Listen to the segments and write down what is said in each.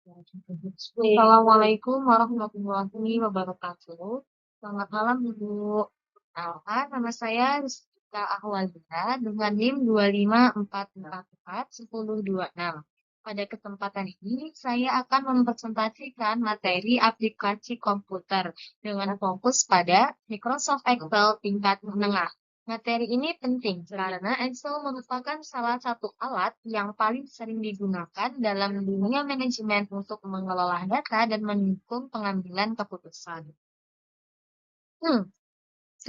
Assalamualaikum warahmatullahi wabarakatuh. Selamat malam, Ibu. Nama saya Rizka Ahwalia dengan NIM 254441026. Pada kesempatan ini, saya akan mempresentasikan materi aplikasi komputer dengan fokus pada Microsoft Excel tingkat menengah. Materi ini penting karena Excel merupakan salah satu alat yang paling sering digunakan dalam dunia manajemen untuk mengelola data dan mendukung pengambilan keputusan. Hmm,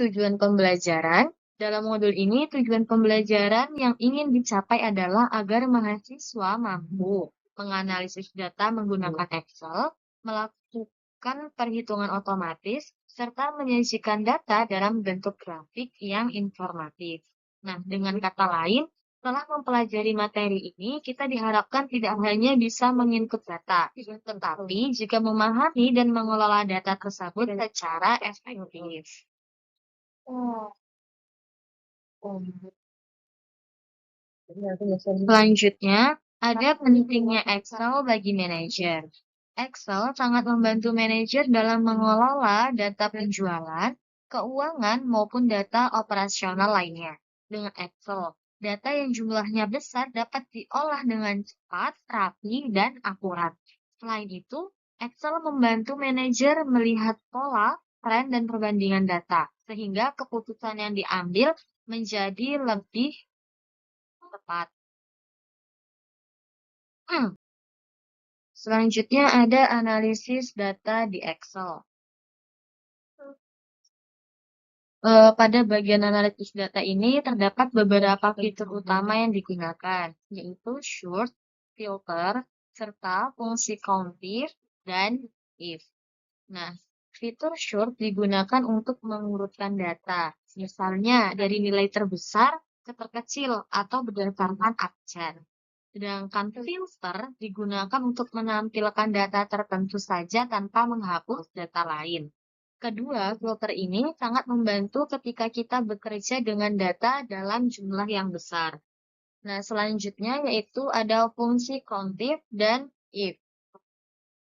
Tujuan pembelajaran. Dalam modul ini, tujuan pembelajaran yang ingin dicapai adalah agar mahasiswa mampu menganalisis data menggunakan Excel, melakukan perhitungan otomatis, serta menyajikan data dalam bentuk grafik yang informatif. Nah, dengan kata lain, setelah mempelajari materi ini, kita diharapkan tidak hanya bisa menginput data, tetapi juga memahami dan mengelola data tersebut secara efektif. Selanjutnya, ada pentingnya Excel bagi manajer. Excel sangat membantu manajer dalam mengelola data penjualan, keuangan, maupun data operasional lainnya. Dengan Excel, data yang jumlahnya besar dapat diolah dengan cepat, rapi, dan akurat. Selain itu, Excel membantu manajer melihat pola, tren, dan perbandingan data, sehingga keputusan yang diambil menjadi lebih tepat. Hmm, Selanjutnya ada analisis data di Excel. Pada bagian analisis data ini terdapat beberapa fitur utama yang digunakan, yaitu sort, filter, serta fungsi countif dan if. Nah, fitur sort digunakan untuk mengurutkan data, misalnya dari nilai terbesar ke terkecil atau berdasarkan abjad. Sedangkan filter digunakan untuk menampilkan data tertentu saja tanpa menghapus data lain. Kedua, filter ini sangat membantu ketika kita bekerja dengan data dalam jumlah yang besar. Nah, selanjutnya yaitu ada fungsi countif dan if.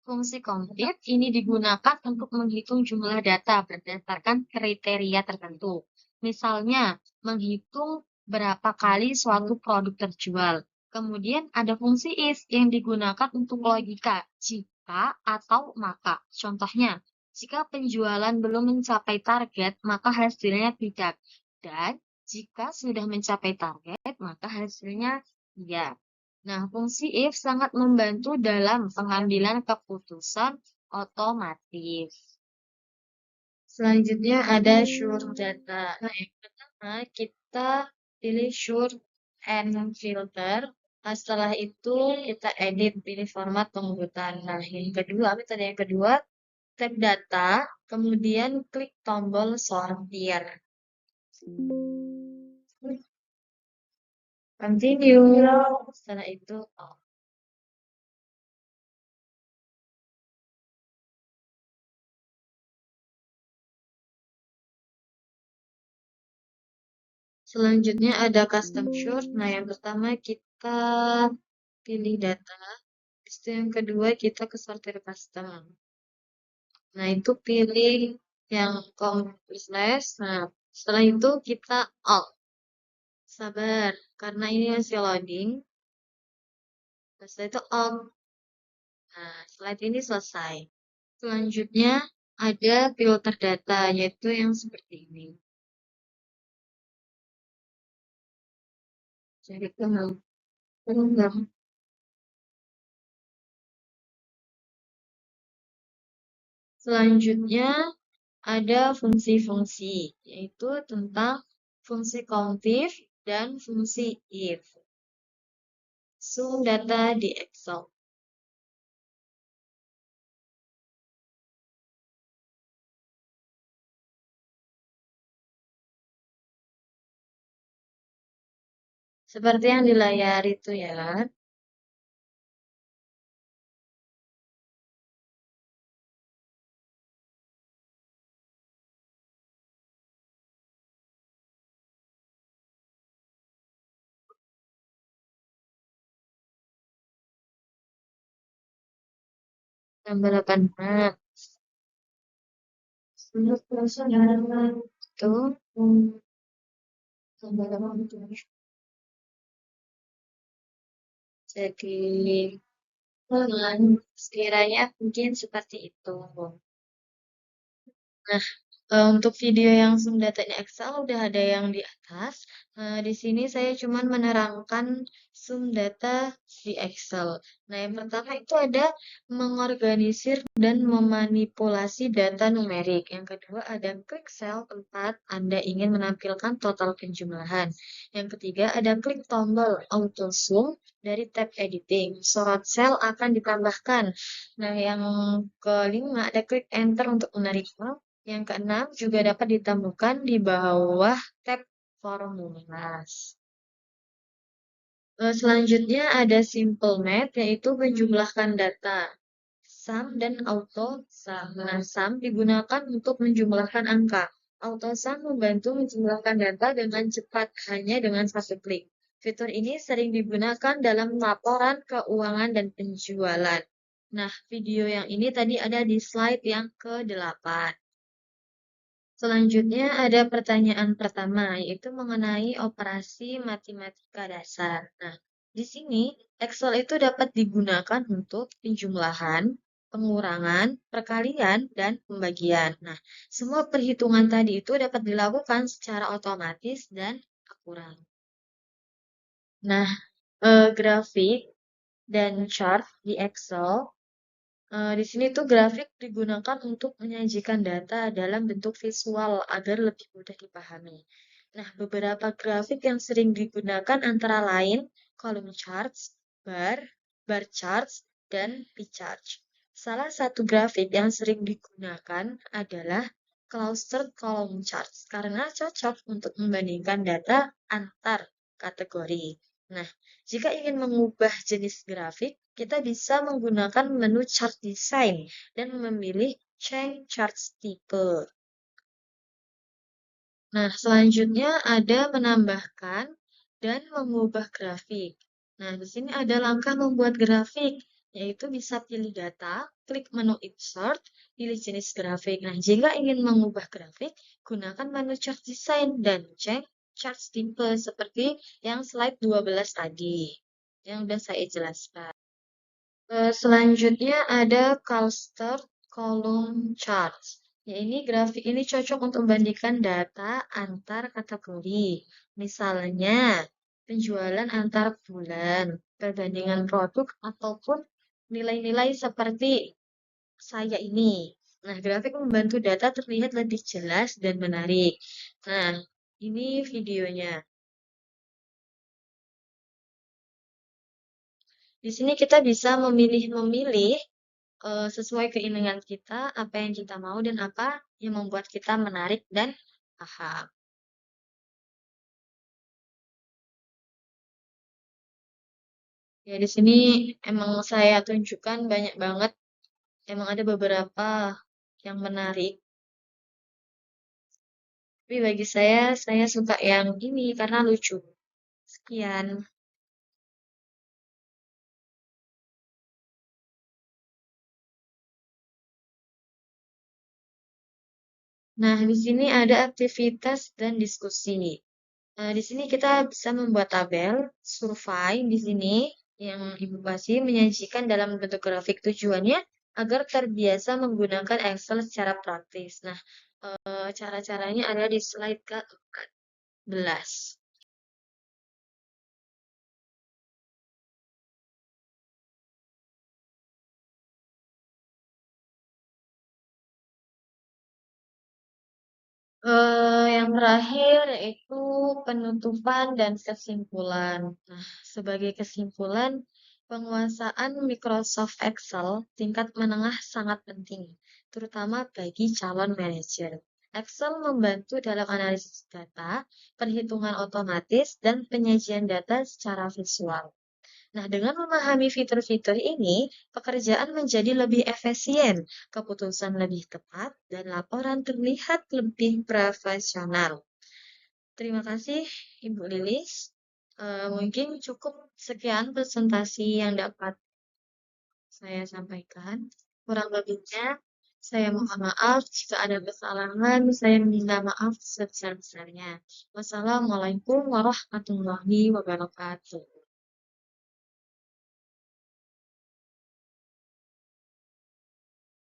Fungsi countif ini digunakan untuk menghitung jumlah data berdasarkan kriteria tertentu. Misalnya, menghitung berapa kali suatu produk terjual. Kemudian ada fungsi if yang digunakan untuk logika jika atau maka. Contohnya, jika penjualan belum mencapai target, maka hasilnya tidak. Dan jika sudah mencapai target, maka hasilnya iya. Nah, fungsi if sangat membantu dalam pengambilan keputusan otomatis. Selanjutnya ada sure data. Nah, yang pertama kita pilih sure and filter. Nah, setelah itu kita edit, pilih format pengurutan. Nah, yang kedua, apa tadi yang kedua? Tag data, kemudian klik tombol sortir. Continue. Setelah itu, selanjutnya ada custom sort. Nah, yang pertama kita pilih data. Habis itu yang kedua kita ke sortir custom. Nah, itu pilih yang completeness. Nah, setelah itu kita alt. Sabar, karena ini masih loading. Setelah itu alt. Nah, slide ini selesai. Selanjutnya ada filter data, yaitu yang seperti ini. Jadi enggak. Selanjutnya ada fungsi-fungsi, yaitu tentang fungsi countif dan fungsi if. Sum data di Excel. Seperti yang di layar itu ya. tambah 86. Itu tambah 87. Jadi, sekiranya mungkin seperti itu. Nah, untuk video yang sum datanya Excel udah ada yang di atas. Di sini saya cuman menerangkan sum data di Excel. Nah, yang pertama itu ada mengorganisir dan memanipulasi data numerik. Yang kedua ada klik sel tempat Anda ingin menampilkan total penjumlahan. Yang ketiga ada klik tombol auto sum dari tab editing. Sorot sel akan ditambahkan. Nah, yang kelima ada klik enter untuk menarik. Yang keenam juga dapat ditemukan di bawah tab formulas. Selanjutnya ada simple math, yaitu menjumlahkan data. Sum dan auto sum. Nah, sum digunakan untuk menjumlahkan angka. Auto sum membantu menjumlahkan data dengan cepat hanya dengan satu klik. Fitur ini sering digunakan dalam laporan keuangan dan penjualan. Nah, video yang ini tadi ada di slide yang ke-8. Selanjutnya ada pertanyaan pertama, yaitu mengenai operasi matematika dasar. Nah, di sini Excel itu dapat digunakan untuk penjumlahan, pengurangan, perkalian, dan pembagian. Nah, semua perhitungan tadi itu dapat dilakukan secara otomatis dan akurat. Nah, grafik dan chart di Excel di sini tuh grafik digunakan untuk menyajikan data dalam bentuk visual agar lebih mudah dipahami. Nah, beberapa grafik yang sering digunakan antara lain column charts, bar charts, dan pie charts. Salah satu grafik yang sering digunakan adalah clustered column charts karena cocok untuk membandingkan data antar kategori. Nah, jika ingin mengubah jenis grafik, kita bisa menggunakan menu chart design dan memilih change charts type. Nah, selanjutnya ada menambahkan dan mengubah grafik. Nah, di sini ada langkah membuat grafik, yaitu bisa pilih data, klik menu insert, pilih jenis grafik. Nah, jika ingin mengubah grafik, gunakan menu chart design dan cek chart type seperti yang slide 12 tadi, yang sudah saya jelaskan. Selanjutnya ada cluster column charts. Ya, ini grafik ini cocok untuk membandingkan data antar kategori. Misalnya, penjualan antar bulan, perbandingan produk, ataupun nilai-nilai seperti saya ini. Nah, grafik membantu data terlihat lebih jelas dan menarik. Nah, ini videonya. Di sini kita bisa memilih-memilih sesuai keinginan kita, apa yang kita mau dan apa yang membuat kita menarik dan paham. Ya, di sini emang saya tunjukkan banyak banget, emang ada beberapa yang menarik. Tapi bagi saya suka yang ini karena lucu. Sekian. Nah, di sini ada aktivitas dan diskusi. Di sini kita bisa membuat tabel, survei di sini yang Ibu kasih menyajikan dalam bentuk grafik tujuannya agar terbiasa menggunakan Excel secara praktis. Nah, cara-caranya ada di slide ke-14. Yang terakhir yaitu penutupan dan kesimpulan. Nah, sebagai kesimpulan, penguasaan Microsoft Excel tingkat menengah sangat penting, terutama bagi calon manajer. Excel membantu dalam analisis data, perhitungan otomatis, dan penyajian data secara visual. Nah, dengan memahami fitur-fitur ini, pekerjaan menjadi lebih efisien, keputusan lebih tepat, dan laporan terlihat lebih profesional. Terima kasih, Ibu Lilis. Mungkin cukup sekian presentasi yang dapat saya sampaikan. Kurang lebihnya, saya mohon maaf jika ada kesalahan. Saya minta maaf sebesar-besarnya. Wassalamualaikum warahmatullahi wabarakatuh.